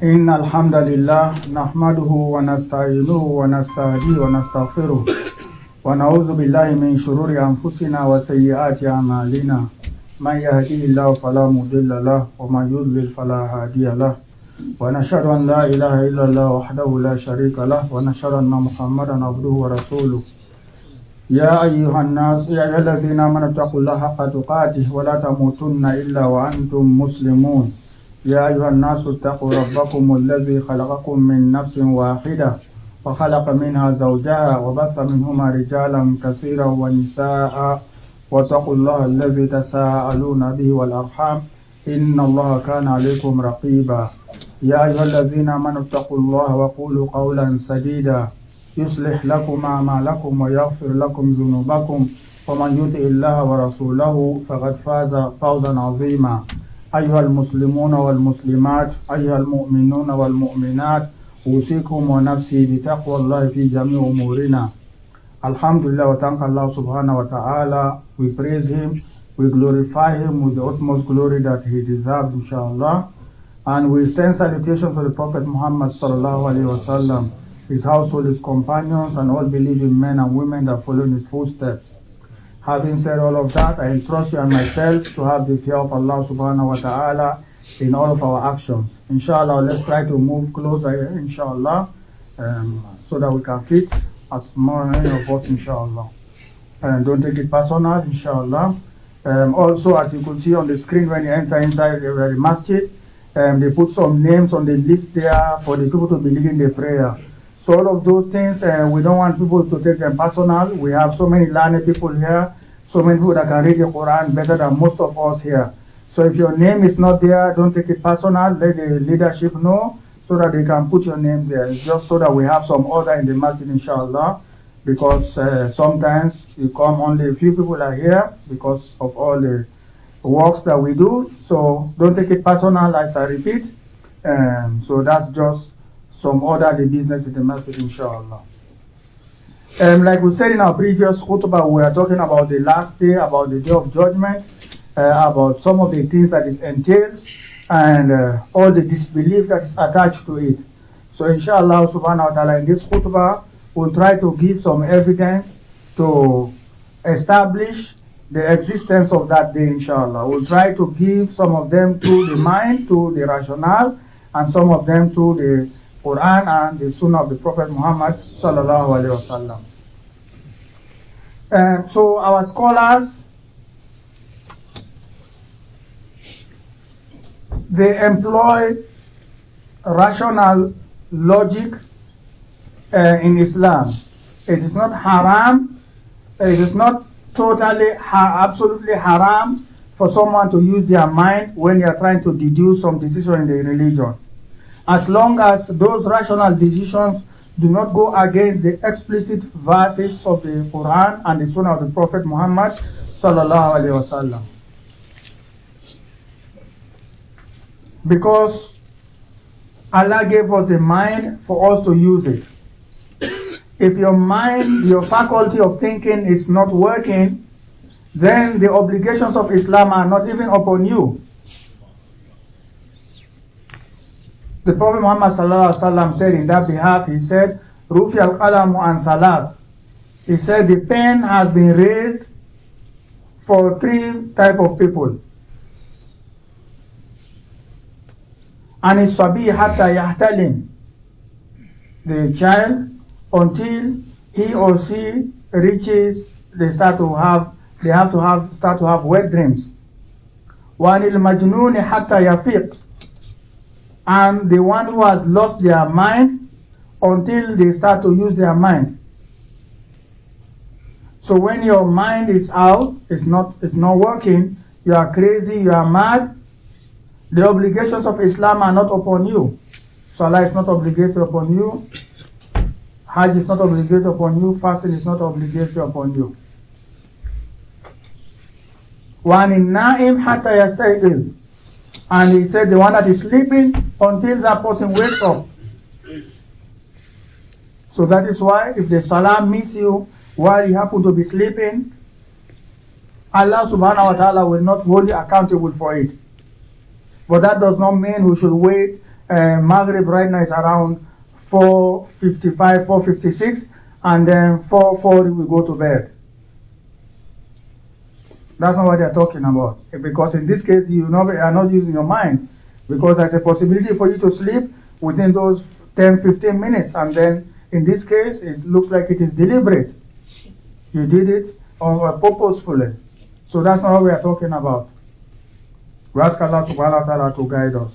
إن الحمد لله نحمده ونستعينه ونستهديه ونستغفره ونعوذ بالله من شرور أنفسنا وسيئات أعمالنا من يهديه الله فلا مضل له ومن يضلل فلا هادي له ونشهد أن لا إله إلا الله وحده لا شريك له ونشهد أن محمدا عبده ورسوله يا أيها الناس يا أيها الذين آمنوا اتقوا الله حق تقاته ولا تموتن إلا وأنتم مسلمون يا أيها الناس اتقوا ربكم الذي خلقكم من نفس واحدة وخلق منها زوجها وبث منهما رجالا كثيرا ونساء واتقوا الله الذي تساءلون به والأرحام إن الله كان عليكم رقيبا يا أيها الذين آمنوا اتقوا الله وقولوا قولا سديدا يصلح لكم أعمالكم ويغفر لكم ذنوبكم ومن يطع الله ورسوله فقد فاز فوزا عظيما أيها المسلمون والمسلمات أيها المؤمنون والمؤمنات أوصيكم ونفسي بتقوى الله في جميع أمورنا. Alhamdulillah, we thank Allah subhanahu wa ta'ala, we praise Him, we glorify Him with the utmost glory that He deserves, inshallah. And we send salutations to the Prophet Muhammad sallallahu alayhi wa sallam, his household, his companions, and all believing men and women that follow in his footsteps. Having said all of that, I entrust you and myself to have the fear of Allah subhanahu wa ta'ala in all of our actions. Inshallah, let's try to move closer, inshallah, so that we can fit as many of us, inshallah. And don't take it personal, inshallah. Also, as you could see on the screen when you enter inside the masjid, they put some names on the list there for the people to be leading the prayer. So all of those things, we don't want people to take them personal. We have so many learned people here, so many people that can read the Quran better than most of us here. So if your name is not there, don't take it personal. Let the leadership know so that they can put your name there. It's just so that we have some order in the masjid, inshallah. Because sometimes you come, only a few people are here because of all the works that we do. So don't take it personal, as I repeat. So that's just some orderly business in the masjid, inshallah. Like we said in our previous khutbah, we are talking about the last day, about the day of judgment, about some of the things that it entails, and all the disbelief that is attached to it. So inshallah subhanahu wa ta'ala, in this khutbah, we'll try to give some evidence to establish the existence of that day, inshallah. We'll try to give some of them to the mind, to the rationale, and some of them to the Quran and the Sunnah of the Prophet Muhammad sallallahu alaihi wasallam. So our scholars, they employ rational logic in Islam. It is not haram. It is not totally, absolutely haram for someone to use their mind when they are trying to deduce some decision in the religion, as long as those rational decisions do not go against the explicit verses of the Quran and the Sunnah of the Prophet Muhammad sallallahu alaihi wasallam. Because Allah gave us a mind for us to use it. If your mind, your faculty of thinking is not working, then the obligations of Islam are not even upon you. The Prophet Muhammad sallallahu alaihi wasallam said in that behalf, he said, "Rufi al-qalamu an salat." He said the pen has been raised for three type of people. And it's sabi hatta yahtalim, the child, until he or she reaches, they start to have wet dreams. Wa anil majnun hatta yafiq, and the one who has lost their mind until they start to use their mind. So when your mind is out, it's not working, you are crazy, you are mad, the obligations of Islam are not upon you. Salah is not obligatory upon you, Hajj is not obligatory upon you, fasting is not obligatory upon you. وَعَنِ النَّائِمْ حَتَّى يَسْتَيْقِظْ, and he said the one that is sleeping until that person wakes up. So that is why if the salah miss you while you happen to be sleeping, Allah subhanahu wa ta'ala will not hold you accountable for it. But that does not mean we should wait Maghrib right now is around 4:55, 4:56, and then 4:40 we go to bed. That's not what they're talking about. Because in this case, you are not using your mind. Because there's a possibility for you to sleep within those 10, 15 minutes. And then in this case, it looks like it is deliberate. You did it purposefully. So that's not what we are talking about. We ask Allah subhanahu wa ta'ala to guide us.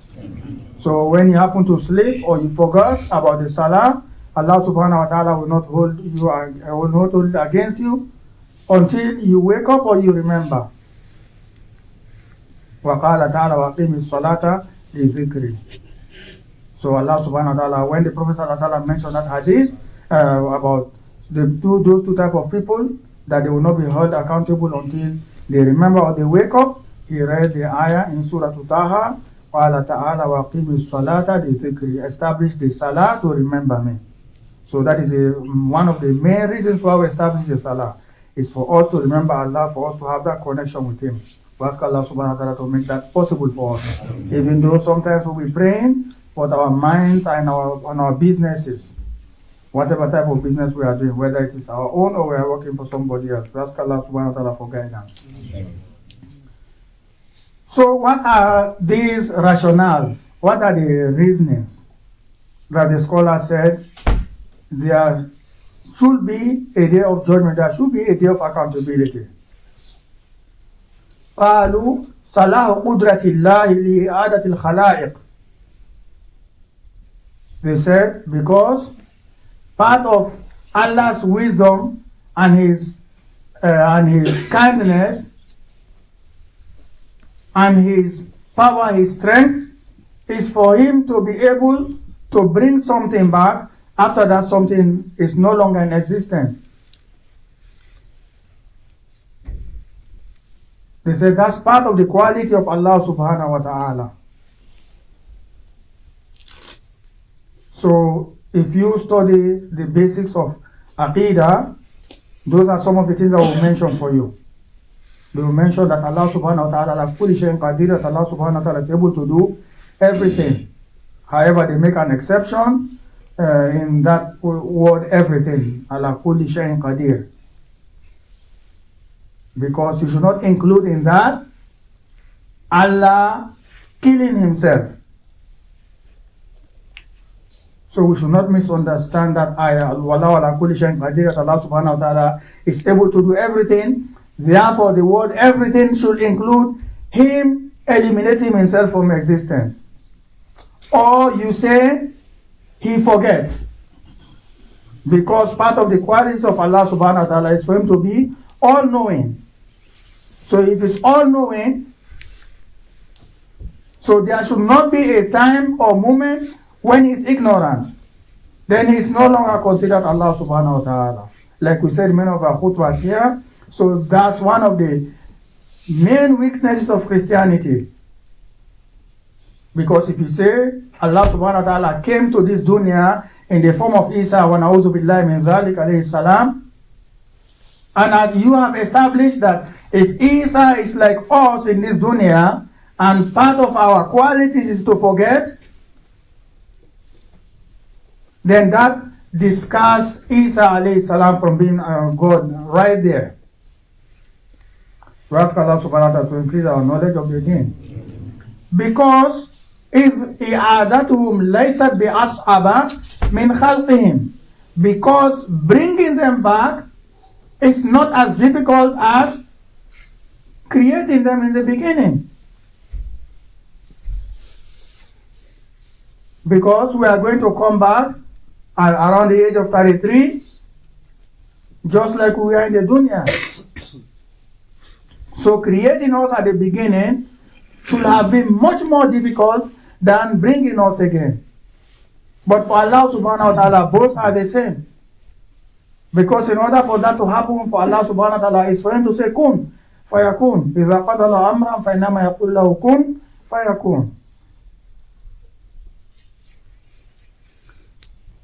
So when you happen to sleep or you forgot about the salah, Allah subhanahu wa ta'ala will not hold it against you until you wake up or you remember. وَقَالَ تَعَالَى وَأَقِيمِ الصَّلَاةَ لِذِكْرِ. So Allah subhanahu wa ta'ala, when the Prophet sallallahu alaihi wasallam mentioned that hadith about those two type of people, that they will not be held accountable until they remember or they wake up, he read the ayah in Surah Taha, وَقَالَ تَعَالَى وَأَقِيمِ الصَّلَاةَ لِذِكْرِ. Establish the salah to remember me. So that is one of the main reasons why we establish the salah. Is for us to remember Allah, for us to have that connection with Him. We ask Allah subhanahu wa ta'ala to make that possible for us. Even though sometimes we'll be praying, but our minds are on our businesses. Whatever type of business we are doing, whether it is our own or we are working for somebody else. We ask Allah subhanahu wa ta'ala for guidance. So what are these rationales? What are the reasonings that the scholar said there should be a day of judgment, there should be a day of accountability? قالوا صلاح قدرة الله لإعادة الخلائق. They said because part of Allah's wisdom and His kindness and His power, His strength, is for Him to be able to bring something back after that something is no longer in existence. They said that's part of the quality of Allah subhanahu wa ta'ala. So if you study the basics of Aqidah, those are some of the things I will mention for you. They will mention that Allah subhanahu wa ta'ala, kulli shay'in qadir, that Allah subhanahu wa ta'ala is able to do everything. However, they make an exception in that word everything, ala kulli shay'in qadir. Because you should not include in that Allah killing Himself. So we should not misunderstand that ayah, Wallahu ala kulli shay'in qadir, that Allah subhanahu wa ta'ala is able to do everything. Therefore, the word everything should include Him eliminating Himself from existence. Or you say He forgets. Because part of the qualities of Allah subhanahu wa ta'ala is for Him to be all-knowing. So if it's all-knowing, so there should not be a time or moment when He's ignorant. Then He's no longer considered Allah subhanahu wa ta'ala. Like we said, many of our khutbahs here. So that's one of the main weaknesses of Christianity. Because if you say Allah subhanahu wa ta'ala came to this dunya in the form of Isa wa na'udhu billahi min zalik alayhi salam, and that you have established that if Isa is like us in this dunya and part of our qualities is to forget, then that discards Isa alayhi salam from being God right there. We ask Allah subhanahu wa ta'ala to increase our knowledge of the deen. Because if i'adatuhum laysat bi as'aba min khalqihim, because bringing them back is not as difficult as creating them in the beginning. Because we are going to come back at around the age of 33, just like we are in the dunya. So creating us at the beginning should have been much more difficult than bringing us again. But for Allah subhanahu wa ta'ala, both are the same. Because in order for that to happen for Allah subhanahu wa ta'ala is for Him to say kun fayakun. إِذَا قَدَ اللَّهُ أَمْرًا فَإِنَّمَا يَقُولُ لَهُ kun fayakun.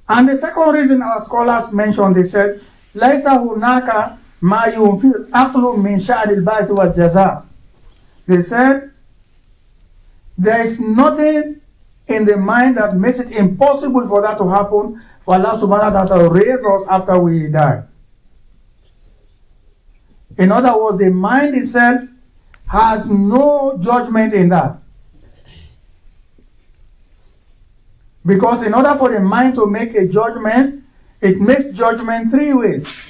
And the second reason our scholars mentioned, they said, لَيْسَ هُنَاكَ مَا يُنْفِرْ أَقْلٌ مِنْ شَأْنِ الْبَعْثِ وَالْجَزَاءِ. They said, there is nothing in the mind that makes it impossible for that to happen, for Allah subhanahu wa ta'ala to raise us after we die. In other words, the mind itself has no judgment in that. Because in order for the mind to make a judgment, it makes judgment three ways.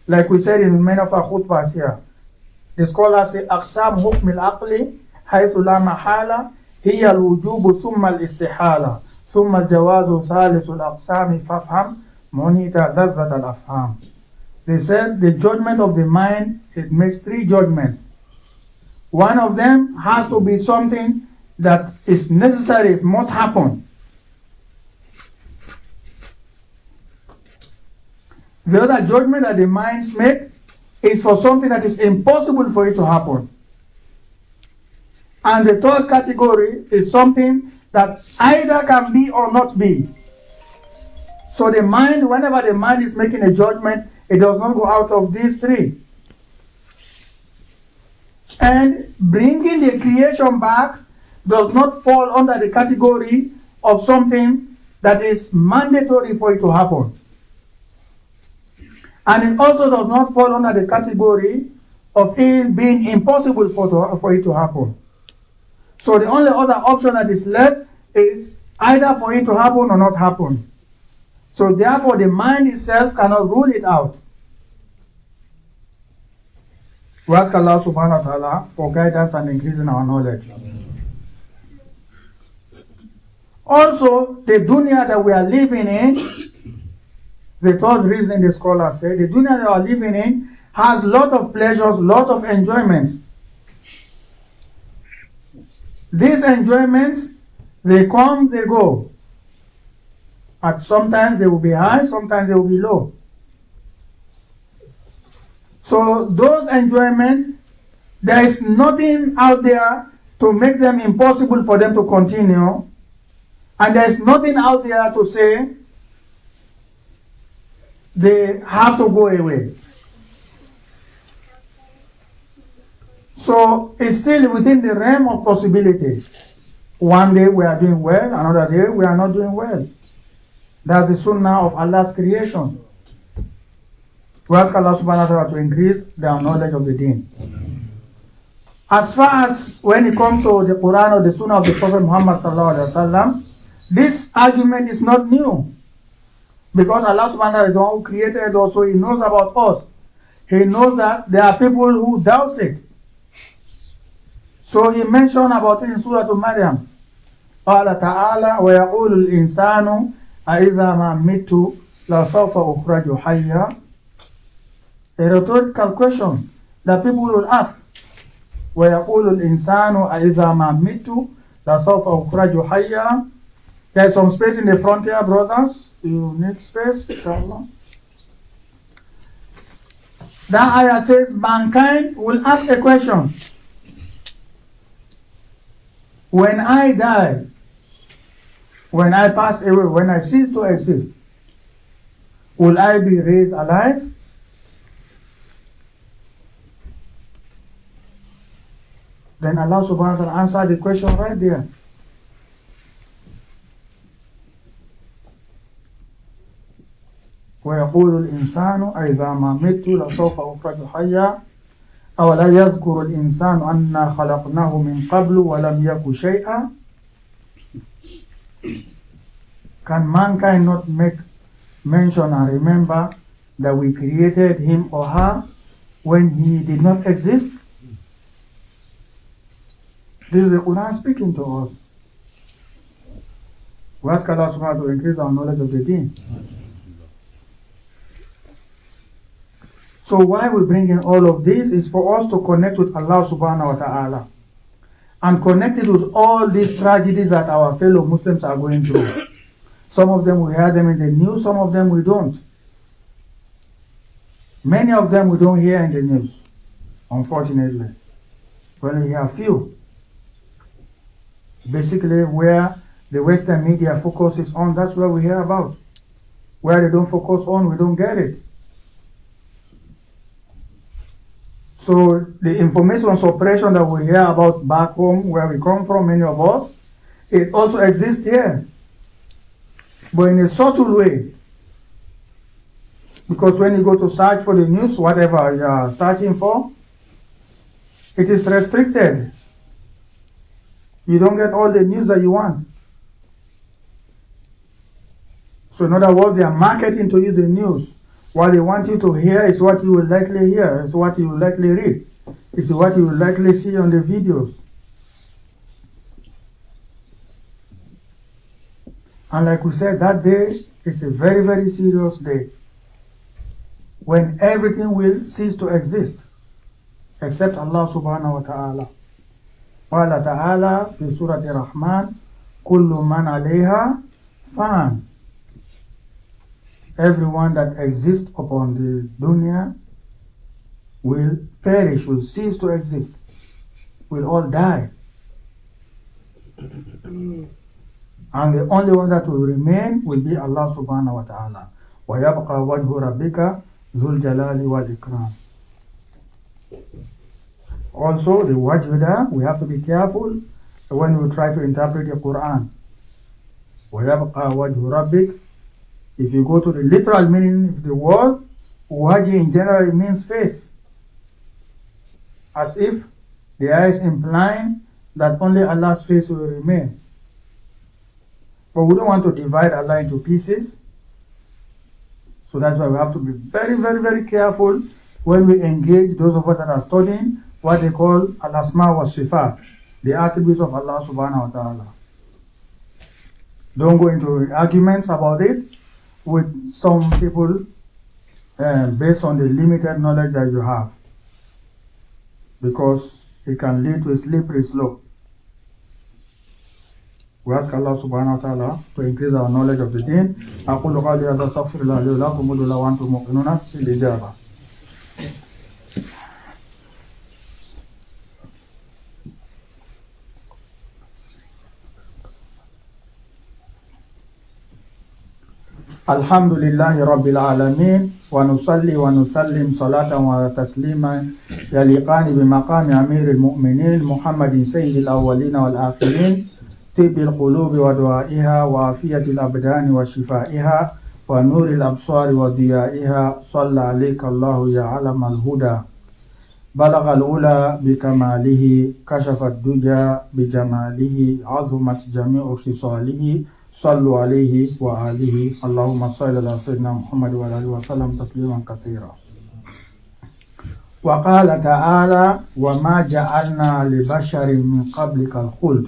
Like we said in many of our khutbahs here. The scholars say, أقسام حكم العقل حيث لا محالة هي الوجوب ثم الاستحالة ثم الجواز ثالث الأقسام فافهم منيت لذة الأفهام. They said the judgment of the mind, it makes three judgments. One of them has to be something that is necessary, it must happen. The other judgment that the minds make is for something that is impossible for it to happen. And the third category is something that either can be or not be. So the mind, whenever the mind is making a judgment, it does not go out of these three. And bringing the creation back does not fall under the category of something that is mandatory for it to happen. And it also does not fall under the category of it being impossible for it to happen. So the only other option that is left is either for it to happen or not happen. So therefore the mind itself cannot rule it out. We ask Allah subhanahu wa ta'ala for guidance and increasing our knowledge. Also, the dunya that we are living in, the third reason the scholars say, the dunya that we are living in has lot of pleasures, lot of enjoyments. These enjoyments, they come, they go. And sometimes they will be high, sometimes they will be low. So those enjoyments, there is nothing out there to make them impossible for them to continue. And there is nothing out there to say they have to go away. So it's still within the realm of possibility. One day we are doing well, another day we are not doing well. That's the sunnah of Allah's creation. We ask Allah subhanahu wa ta'ala to increase their knowledge of the deen. As far as when it comes to the Quran or the sunnah of the Prophet Muhammad sallallahu alaihi wasallam, this argument is not new. Because Allah subhanahu wa ta'ala is the one who created us, so He knows about us. He knows that there are people who doubt it. So He mentioned about it in Surah Maryam. قال تعالى ويقول الإنسان أإذا ما مت لسوف أخرج حيا. A rhetorical question that people will ask. ويقول الإنسان أإذا ما مت لسوف أخرج حيا. There's some space in the front here, brothers. You need space, inshallah. That ayah says mankind will ask a question. When I die, when I pass away, when I cease to exist, will I be raised alive? Then Allah subhanahu wa ta'ala answered the question right there. ويقول الإنسان أإذا ما مت لسوف أخرج حيا أولا يذكر الإنسان أنا خلقناه من قبل ولم يك شيئا. Can mankind not make mention and remember that we created him or her when he did not exist? This is the Quran speaking to us. We ask Allah subhanahu wa ta'ala to increase our knowledge of the deen. So why we bring in all of this is for us to connect with Allah subhanahu wa ta'ala and connect it with all these tragedies that our fellow Muslims are going through. Some of them we hear them in the news, some of them we don't. Many of them we don't hear in the news, unfortunately. We only hear a few. Basically where the Western media focuses on, that's where we hear about. Where they don't focus on, we don't get it. So the information suppression that we hear about back home, where we come from, many of us, It also exists here, but in a subtle way. Because when you go to search for the news, whatever you are searching for, it is restricted. You don't get all the news that you want. So in other words, they are marketing to you the news. What they want you to hear is what you will likely hear, is what you will likely read, is what you will likely see on the videos. And like we said, that day is a very, very serious day, when everything will cease to exist except Allah subhanahu wa ta'ala. قال تعالى في سورة الرحمن كل من عليها فان. Everyone that exists upon the dunya will perish, will cease to exist, will all die. And the only one that will remain will be Allah subhanahu wa ta'ala. وَيَبْقَى وَجْهُ رَبِّكَ ذُو الْجَلَالِ وَالْإِكْرَامِ. Also, the wajh, we have to be careful when we try to interpret the Quran. وَيَبْقَى وَجْهُ رَبِّكَ. If you go to the literal meaning of the word, wajh in general means face. As if the ayah is implying that only Allah's face will remain. But we don't want to divide Allah into pieces. So that's why we have to be very, very, very careful when we engage those of us that are studying what they call al-asma wa sifat, the attributes of Allah subhanahu wa ta'ala. Don't go into arguments about it with some people based on the limited knowledge that you have, because it can lead to a slippery slope. We ask Allah subhanahu wa ta'ala to increase our knowledge of the deen. أقول قولي هذا أستغفر الله لي ولكم ادعوا له وأنتم موقنون بالإجابة. الحمد لله رب العالمين ونصلي ونسلم صلاة وتسليما يليقان بمقام أمير المؤمنين محمد سيد الأولين والآخرين طب القلوب ودوائها وعافية الأبدان وشفائها ونور الأبصار وضيائها صلى عليك الله يا علم الهدى بلغ الأولى بكماله كشف الدجى بجماله عظمت جميع خصاله صلوا عليه وآله اللهم صل على سيدنا محمد وعلى آله وسلم تسليما كثيرا. وقال تعالى وما جعلنا لبشر من قبلك الخلد.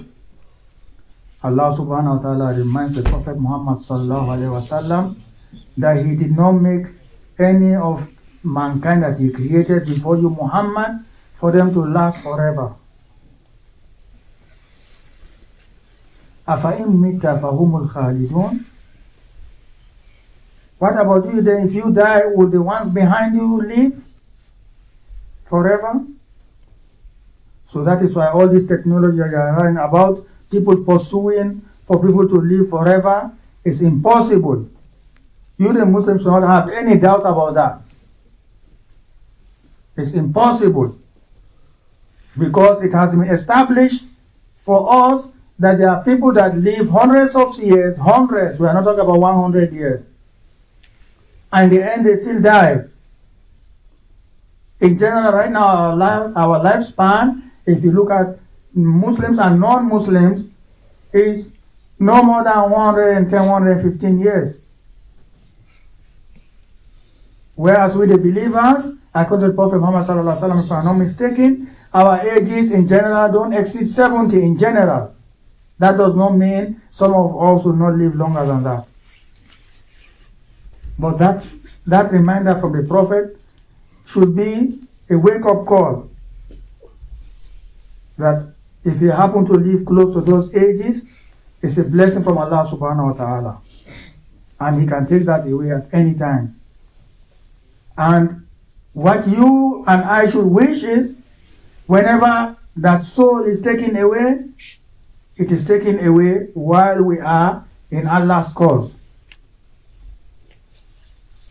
Allah subhanahu wa ta'ala reminds the Prophet Muhammad sallallahu alayhi wa sallam that he did not make any of mankind that he created before you, Muhammad, for them to last forever. أَفَإِن مِتَّ فَهُمُ الْخَالِدُونَ. What about you then? If you die, will the ones behind you live forever? So that is why all this technology you are hearing about, people pursuing for people to live forever, is impossible. You the Muslims should not have any doubt about that. It's impossible, because it has been established for us that there are people that live hundreds of years, hundreds, we are not talking about 100 years, and in the end they still die. In general, right now, our lifespan, if you look at Muslims and non-Muslims, is no more than 110, 115 years. Whereas with the believers, according to Prophet Muhammad sallallahu alaihi wasallam, if I'm not mistaken, our ages in general don't exceed 70 in general. That does not mean some of us will not live longer than that. But that reminder from the Prophet should be a wake-up call, that if you happen to live close to those ages, it's a blessing from Allah subhanahu wa ta'ala, and He can take that away at any time. And what you and I should wish is, whenever that soul is taken away, it is taken away while we are in Allah's cause.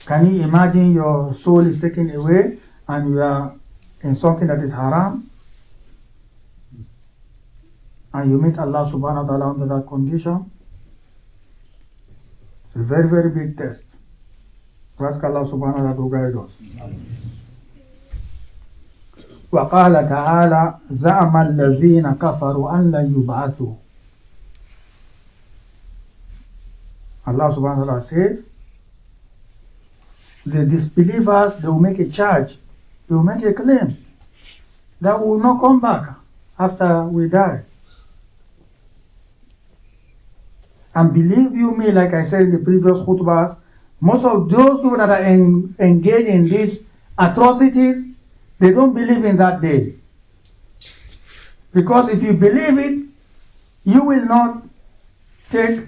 Can you imagine your soul is taken away and you are in something that is haram? and you meet Allah subhanahu wa ta'ala under that condition, it's a very, very big test. We ask Allah subhanahu wa ta'ala to guide us. وقال تعالى زعم الذين كفروا أن لن يبعثوا. Allah subhanahu wa ta'ala says, the disbelievers, they will make a charge, they will make a claim that we will not come back after we die. And believe you me, like I said in the previous khutbahs, most of those people that are engaged in these atrocities, they don't believe in that day. Because if you believe it, you will not take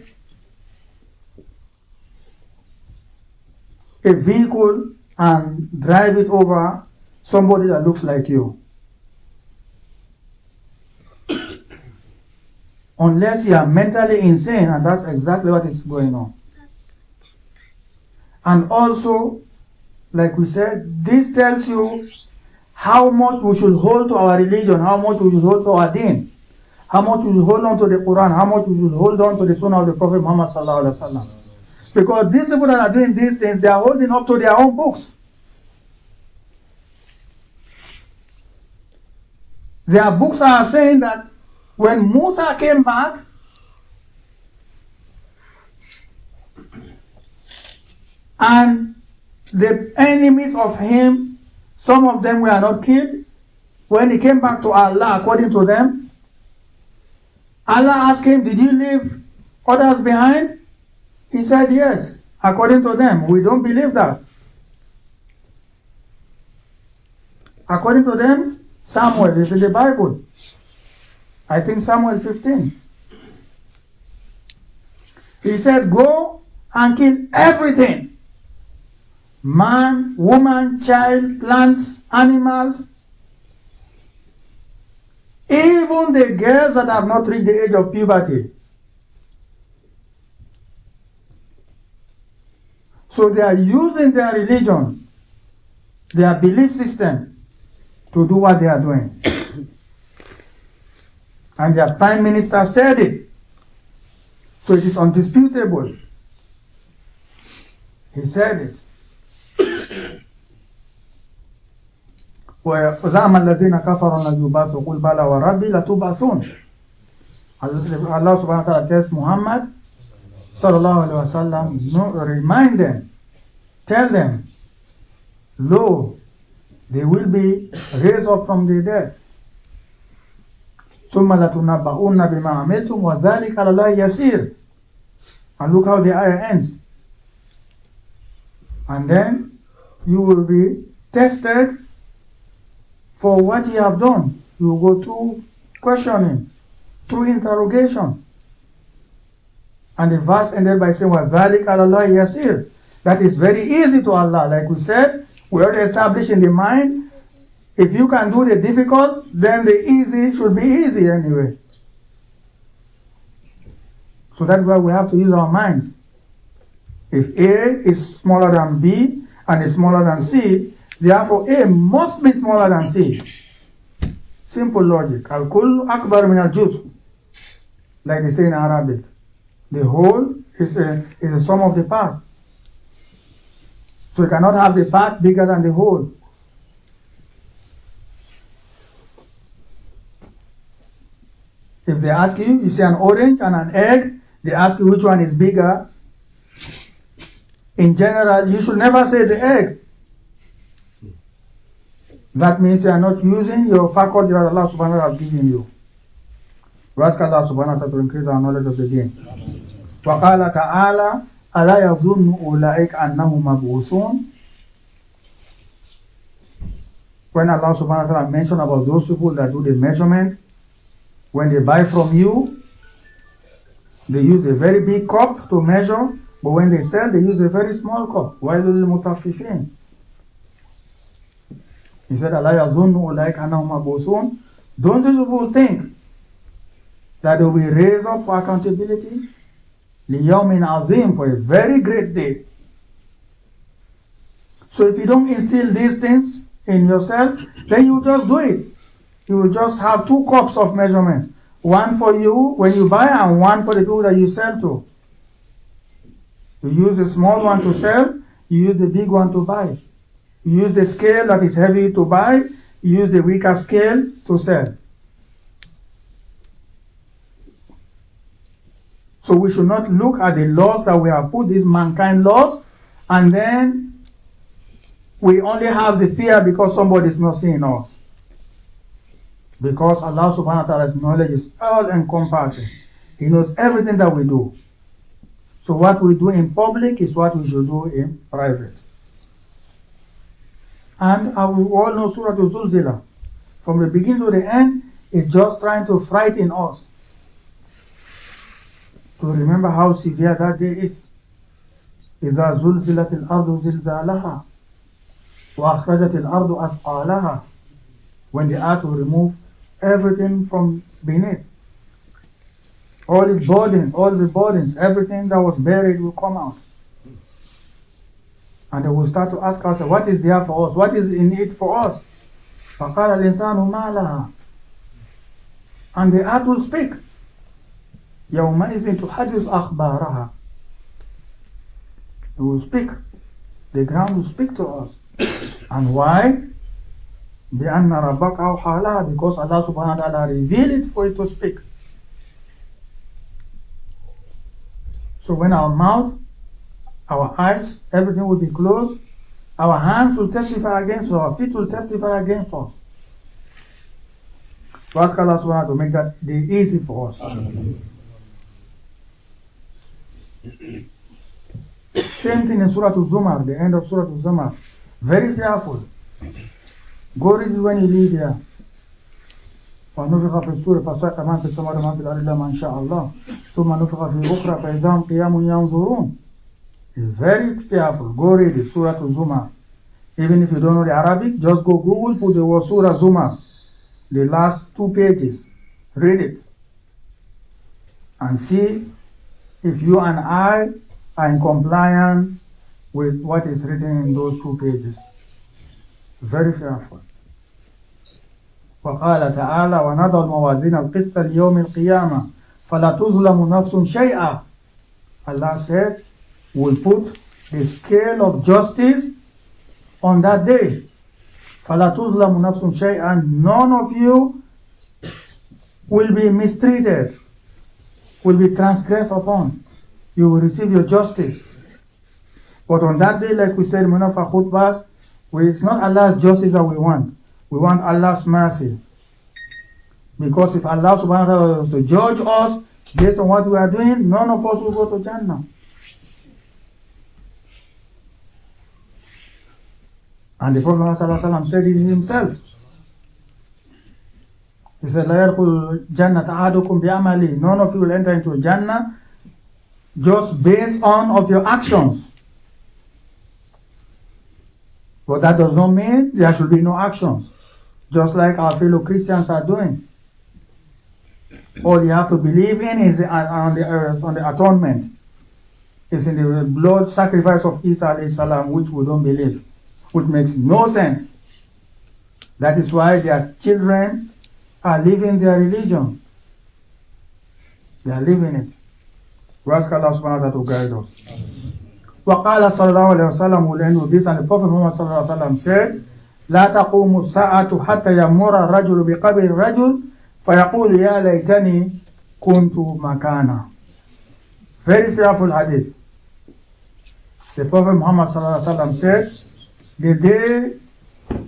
a vehicle and drive it over somebody that looks like you. Unless you are mentally insane, and that's exactly what is going on. And also, like we said, this tells you how much we should hold to our religion, how much we should hold to our deen, how much we should hold on to the Quran, how much we should hold on to the Sunnah of the Prophet Muhammad sallallahu alaihi wasallam. Because these people that are doing these things, they are holding up to their own books. Their books are saying that when Musa came back, and the enemies of him, some of them were not killed, when he came back to Allah, according to them, Allah asked him, did you leave others behind? He said, yes, according to them. We don't believe that. According to them, Samuel is in the Bible. I think Samuel 15. He said, go and kill everything. Man, woman, child, plants, animals. Even the girls that have not reached the age of puberty. So they are using their religion, their belief system, to do what they are doing. And their prime minister said it. So it is undisputable. He said it. وَزَعَمَ الَّذِينَ كَفَرُوا لَن يُبْعَثُوا قُلْ بَلَى وَرَبِّي لَتُبْعَثُونَ. Allah subhanahu wa ta'ala tells Muhammad sallallahu alaihi wasallam, remind them, tell them, lo, they will be raised up from the dead. ثُمَّ لَتُنَبَّؤُنَّ بِمَا عَمِلْتُمْ وَذَلِكَ عَلَى اللَّهِ يَسِيرٌ. And look how the ayah ends. And then you will be tested for what you have done. You will go through questioning, through interrogation. And the verse ended by saying, وَذَلِكَ عَلَى اللَّهِ يَسِيرٌ. That is very easy to Allah. Like we said, we already established in the mind, if you can do the difficult, then the easy should be easy anyway. So that's why we have to use our minds. If A is smaller than B and is smaller than C, therefore A must be smaller than C. Simple logic. Al-Kull akbar min al-Juz. Like they say in Arabic. The whole is a sum of the part. So you cannot have the part bigger than the whole. If they ask you, you see an orange and an egg, they ask you which one is bigger. In general, you should never say the egg. That means you are not using your faculty that Allah subhanahu wa ta'ala has given you. We ask Allah subhanahu wa ta'ala to increase our knowledge of the deen. وَقَالَ تَعَالَى أَلَا يَظُنُّ أُولَئِكَ أَنَّهُمْ مَبْعُوثُونَ. When Allah subhanahu wa ta'ala mentioned about those people that do the measurement, when they buy from you, they use a very big cup to measure, but when they sell, they use a very small cup. وَيْلٌ لِلْمُطَفِّفِينَ. He said, أَلَا يَظُنُّ أُولَئِكَ أَنَّهُمْ مَبْعُوثُونَ. Don't these people think that they will be raised up for accountability? لِيَوْمٍ عَظِيمٍ, for a very great day. So if you don't instill these things in yourself, then you just do it. You will just have 2 cups of measurement. One for you when you buy and one for the people that you sell to. You use the small one to sell, you use the big one to buy. You use the scale that is heavy to buy, you use the weaker scale to sell. So we should not look at the laws that we have put, these mankind laws, and then we only have the fear because somebody is not seeing us. Because Allah subhanahu wa ta'ala's knowledge is all encompassing. He knows everything that we do. So what we do in public is what we should do in private. And we all know Surah Al-Zulzilah. From the beginning to the end, it's just trying to frighten us. To remember how severe that day is. إِذَا زُلْزِلَتِ الْأَرْضُ زِلْزَالَهَا وَأَخْرَجَتِ الْأَرْضُ أَثْقَالَهَا. When the earth will remove everything from beneath. All its burdens, everything that was buried will come out. And they will start to ask ourselves, what is there for us? What is in it for us? فَقَالَ الْإِنسَانُ مَا لَهَا. And the earth will speak. يَوْمَئِذٍ تُحَدِّثُ أَخْبَارَهَا. It will speak. The ground will speak to us. And why? بِأَنَّ رَبَّكَ أَوْحَى لَهَا. Because Allah subhanahu wa ta'ala revealed it for it to speak. So when our mouth, our eyes, everything will be closed, our hands will testify against us, our feet will testify against us. So ask Allah subhanahu wa ta'ala to make that day easy for us. Same thing in Surah Al-Zumar, the end of Surah Al-Zumar. Very fearful. Go read it when you leave here. فنفخ في الصور فصعق من في السماء ومن في الأرض إلا من شاء الله ثم نفخ في أخرى فإذا هم قيام ينظرون. It's very fearful. Go read it, Surah Al-Zumar. Even if you don't know the Arabic, just go Google, put the word Surah Zumar, the last 2 pages. Read it and see if you and I are in compliance with what is written in those 2 pages. Very fearful. وقال تعالى ونضع الموازين القسط ليوم القيامة فلا تظلم نفس شيئا. Allah said, we'll put the scale of justice on that day. فلا تظلم نفس شيئا. None of you will be mistreated, will be transgressed upon. You will receive your justice. But on that day, like we said in one of our khutbahs, it's not Allah's justice that we want. We want Allah's mercy. Because if Allah subhanahu wa ta'ala was to judge us based on what we are doing, none of us will go to Jannah. And the Prophet ﷺ said it himself. He said, لا يدخل جنة أحدكم بعمله. None of you will enter into Jannah just based on of your actions. But that does not mean there should be no actions. Just like our fellow Christians are doing. All you have to believe in is on the atonement. It's in the blood sacrifice of Isa alayhi salam, which we don't believe. Which makes no sense. That is why their children are living their religion. They are living it. We ask Allah subhanahu wa ta'ala to guide us. وقال صلى الله عليه وسلم, will end with this, and the Prophet Muhammad صلى الله عليه وسلم said, لا تقوم الساعة حتى يمر الرجل بقبر الرجل فيقول يا ليتني كنت مكانه. Very fearful hadith. The Prophet Muhammad صلى الله عليه وسلم said, the day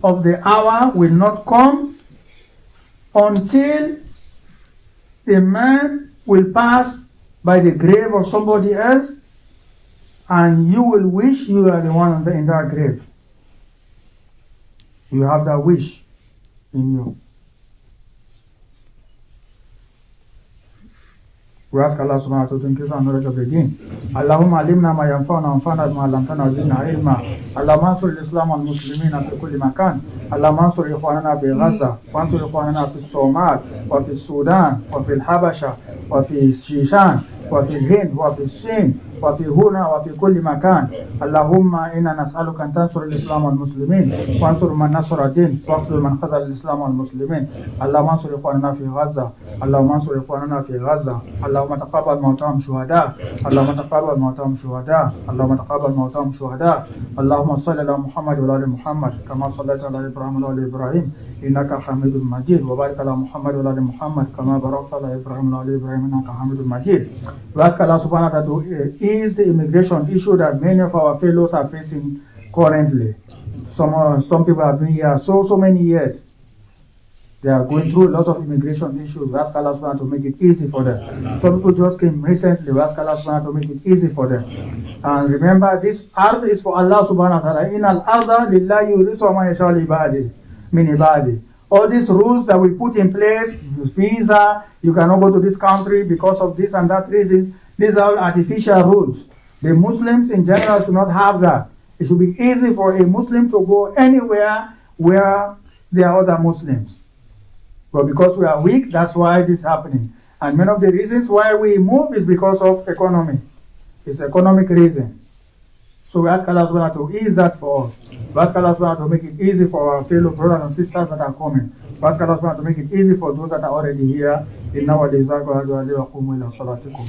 of the hour will not come until the man will pass by the grave of somebody else, and you will wish you are the one in that grave. You have that wish in you. We ask Allah subhanahu wa ta'ala to increase our knowledge of the deen. Allahumma alimna ma yanfa'una wanfa'na bima 'allamtana wa zidna ilma. Allahumma ansur al-islam wal muslimina fi kulli makan. Allahumma ansur ikhwanana fi Gaza, wa ansur ikhwanana fi Somal, wa fi Sudan, wa fi al-Habasha, wa fi Shishan, wa fi al-Hind, wa fi Sin, وفي هنا وفي كل مكان. اللهم إنا نسألك أن تنصر الإسلام والمسلمين، وانصر من نصر الدين، واقتل من خذل الإسلام والمسلمين. اللهم انصر إخواننا في غزة، اللهم انصر إخواننا في غزة. اللهم تقبل موتاهم شهداء، اللهم تقبل موتاهم شهداء، اللهم تقبل موتاهم شهداء. اللهم صل على محمد وعلى آل محمد كما صليت على إبراهيم وعلى آل إبراهيم إنك حميد مجيد، وبارك على محمد وعلى آل محمد كما باركت على إبراهيم وعلى آل إبراهيم إنك حميد مجيد. We ask Allah subhanahu wa ta'ala to ease the immigration issue that many of our fellows are facing currently. Some people have been here so many years. They are going through a lot of immigration issues. We ask Allah subhanahu wa ta'ala to make it easy for them. Some people just came recently. We ask Allah subhanahu wa ta'ala to make it easy for them. And remember, this ard is for Allah subhanahu wa ta'ala. In al-arda lillahi yurisu ma yasha li ibadi min ibadi. All these rules that we put in place, visa, you cannot go to this country because of this and that reason, these are artificial rules. The Muslims in general should not have that. It should be easy for a Muslim to go anywhere where there are other Muslims. But because we are weak, that's why this is happening. And many of the reasons why we move is because of economy. It's economic reason. So we ask Allah subhanahu wa ta'ala to ease that for us. We ask Allah subhanahu wa ta'ala to make it easy for our fellow brothers and sisters that are coming. We ask Allah subhanahu wa ta'ala to make it easy for those that are already here. Inna wa lillahi wa inna ilaihi raji'un ila salatikum.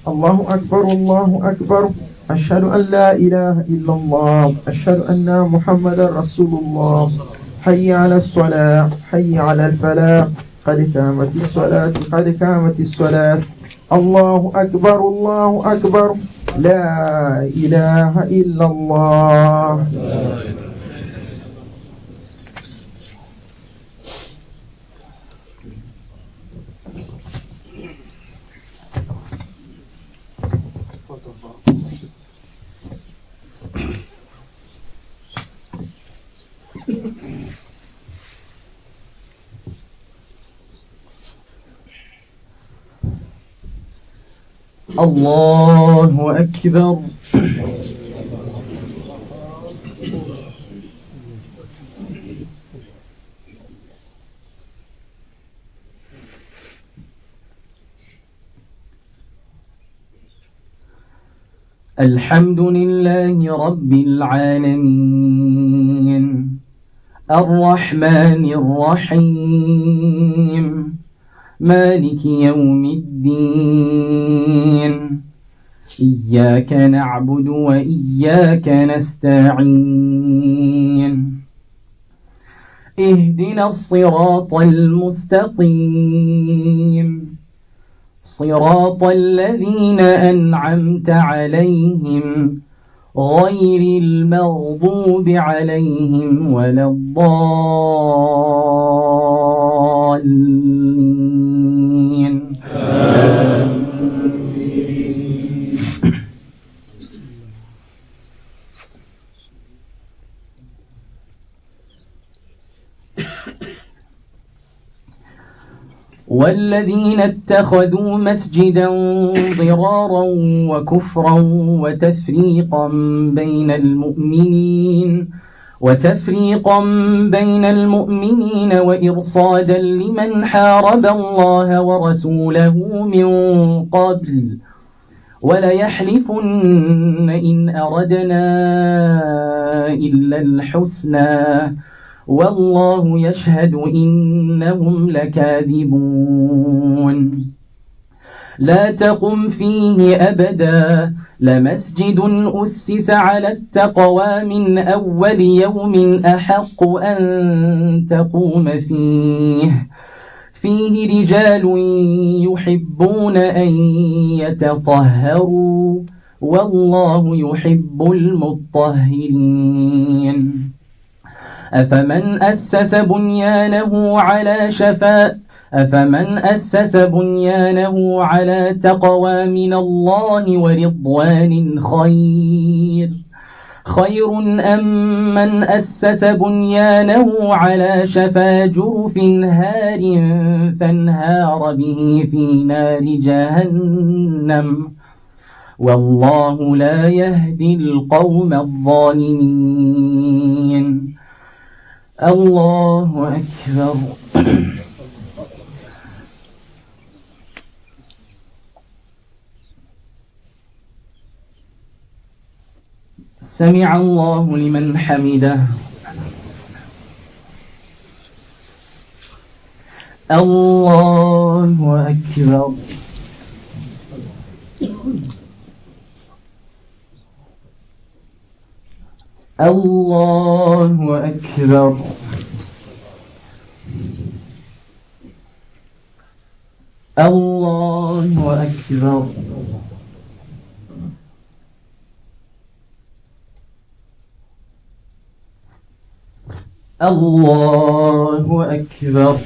الله أكبر الله أكبر أشهد أن لا إله إلا الله أشهد أن محمد رسول الله حي على الصلاة حي على الفلاح قد قامت الصلاة قد قامت الصلاة الله أكبر لا إله إلا الله. الله أكبر. الحمد لله رب العالمين الرحمن الرحيم مالك يوم الدين إياك نعبد وإياك نستعين اهدنا الصراط المستقيم صراط الذين أنعمت عليهم غير المغضوب عليهم ولا الضالين. والذين اتخذوا مسجدا ضرارا وكفرا وتفريقا بين المؤمنين وإرصادا لمن حارب الله ورسوله من قبل وليحلفن إن أردنا إلا الحسنى والله يشهد إنهم لكاذبون. لا تقم فيه أبدا لمسجد أسس على التقوى من أول يوم أحق أن تقوم فيه رجال يحبون أن يتطهروا والله يحب المطهرين. أفمن أسس بنيانه على تقوى من الله ورضوان خير أم من أسس بنيانه على شفا جرف هار فانهار به في نار جهنم والله لا يهدي القوم الظالمين. الله أكبر. سمع الله لمن حمده. الله أكبر. الله أكبر. الله أكبر. الله أكبر.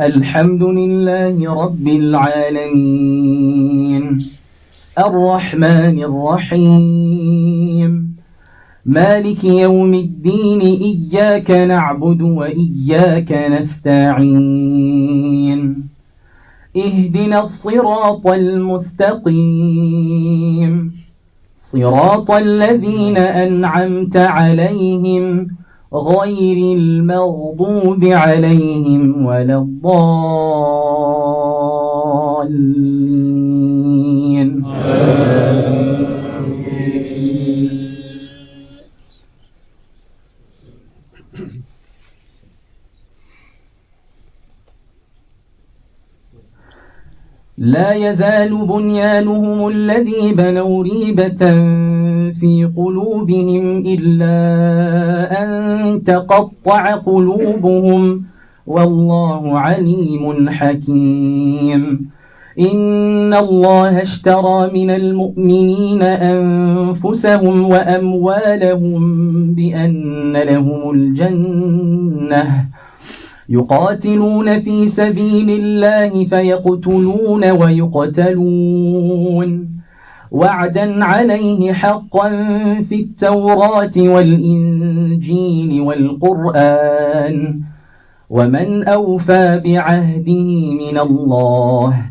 الحمد لله رب العالمين الرحمن الرحيم مالك يوم الدين إياك نعبد وإياك نستعين اهدنا الصراط المستقيم صراط الذين أنعمت عليهم غير المغضوب عليهم ولا الضالين. لا يزال بنيانهم الذي بنوا ريبة في قلوبهم إلا أن تقطع قلوبهم والله عليم حكيم. إن الله اشترى من المؤمنين أنفسهم وأموالهم بأن لهم الجنة يقاتلون في سبيل الله فيقتلون ويقتلون وعدا عليه حقا في التوراة والإنجيل والقرآن ومن أوفى بعهده من الله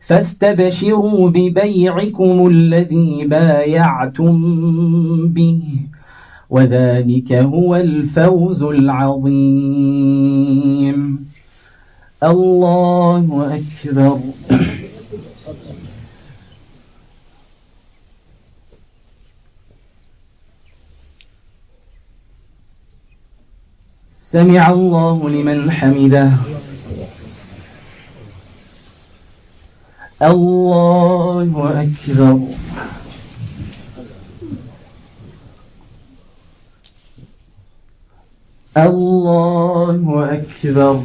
فاستبشروا ببيعكم الذي بايعتم به وذلك هو الفوز العظيم. الله أكبر. سمع الله لمن حمده. الله أكبر. الله أكبر.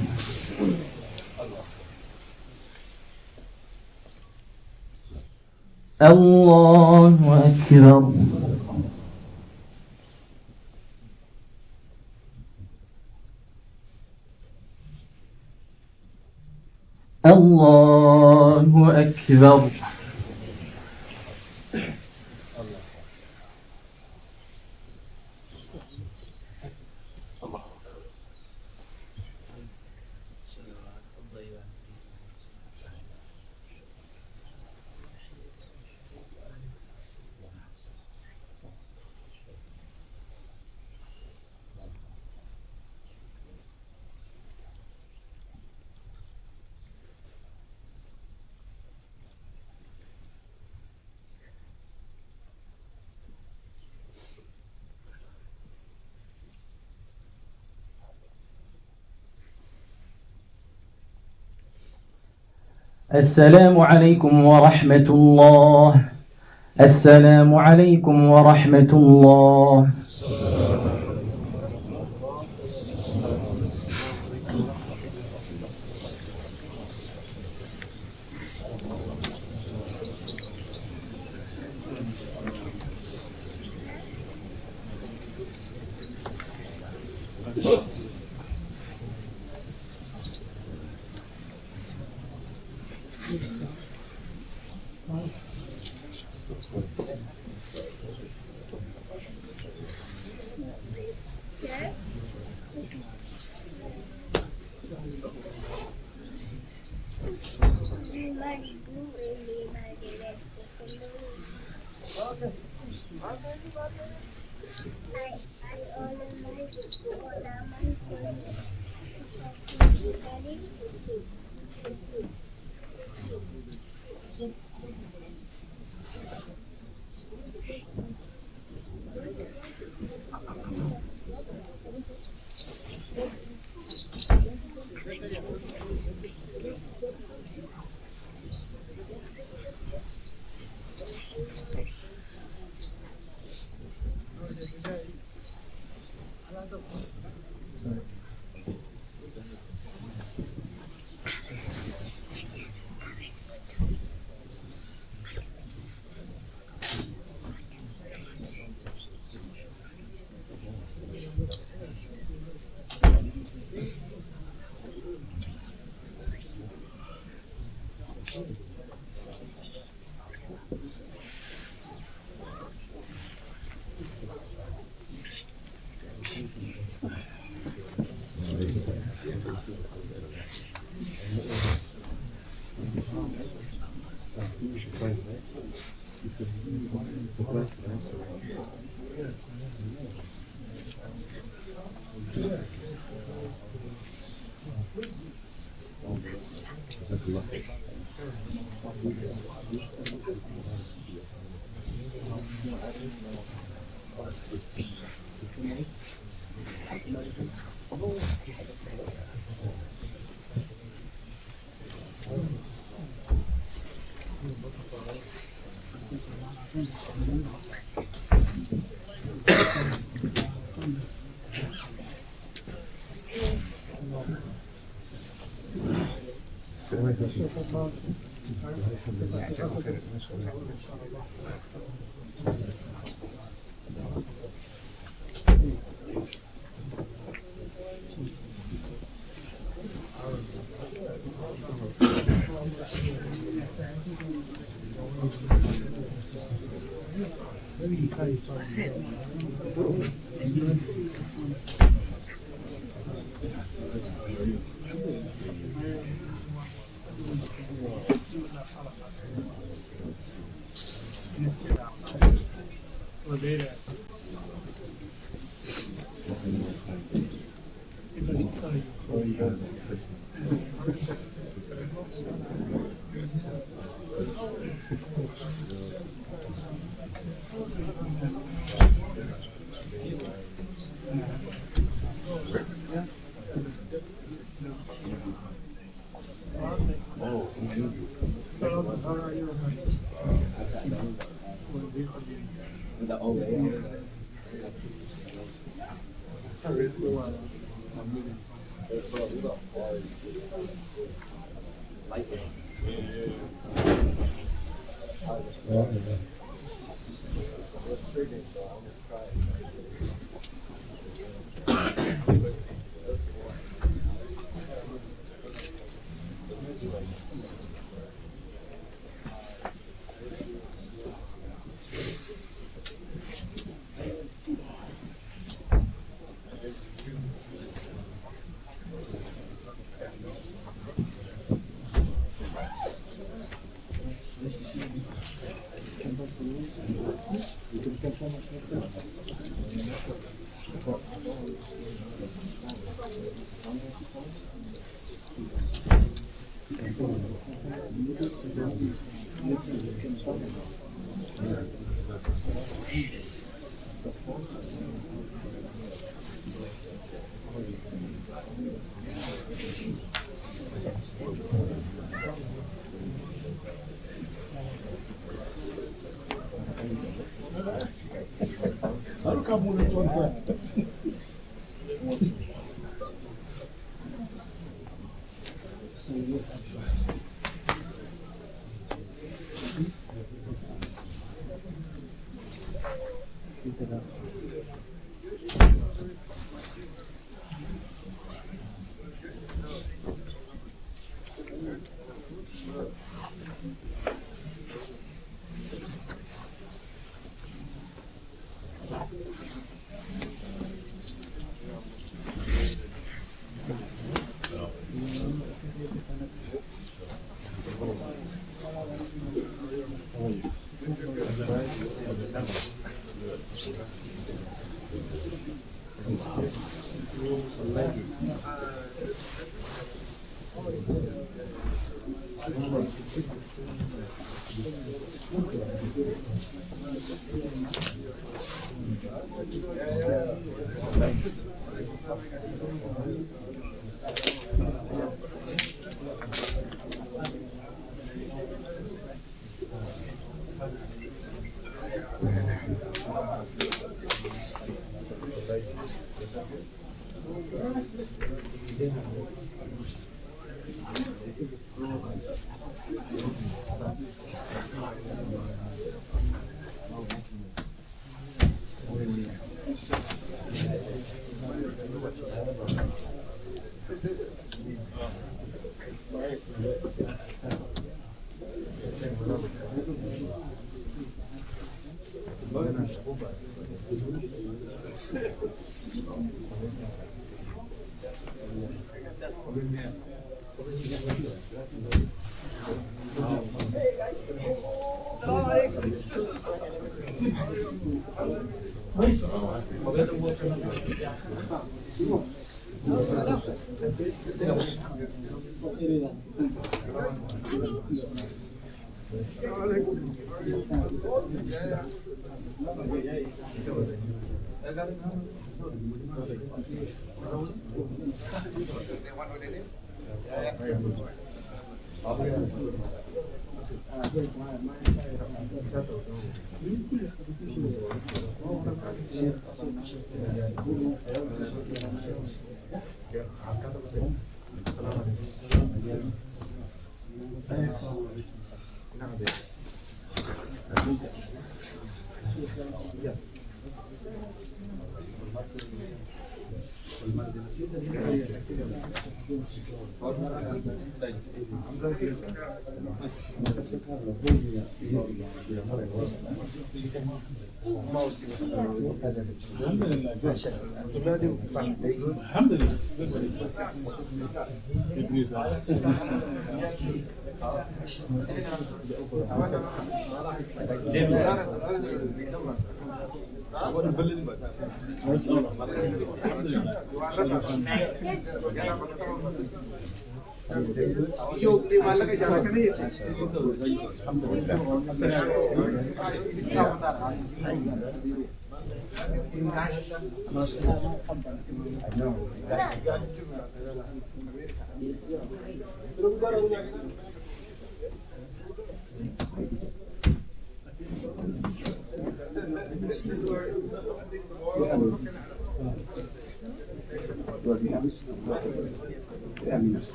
الله أكبر. الله أكبر. السلام عليكم ورحمة الله. السلام عليكم ورحمة الله.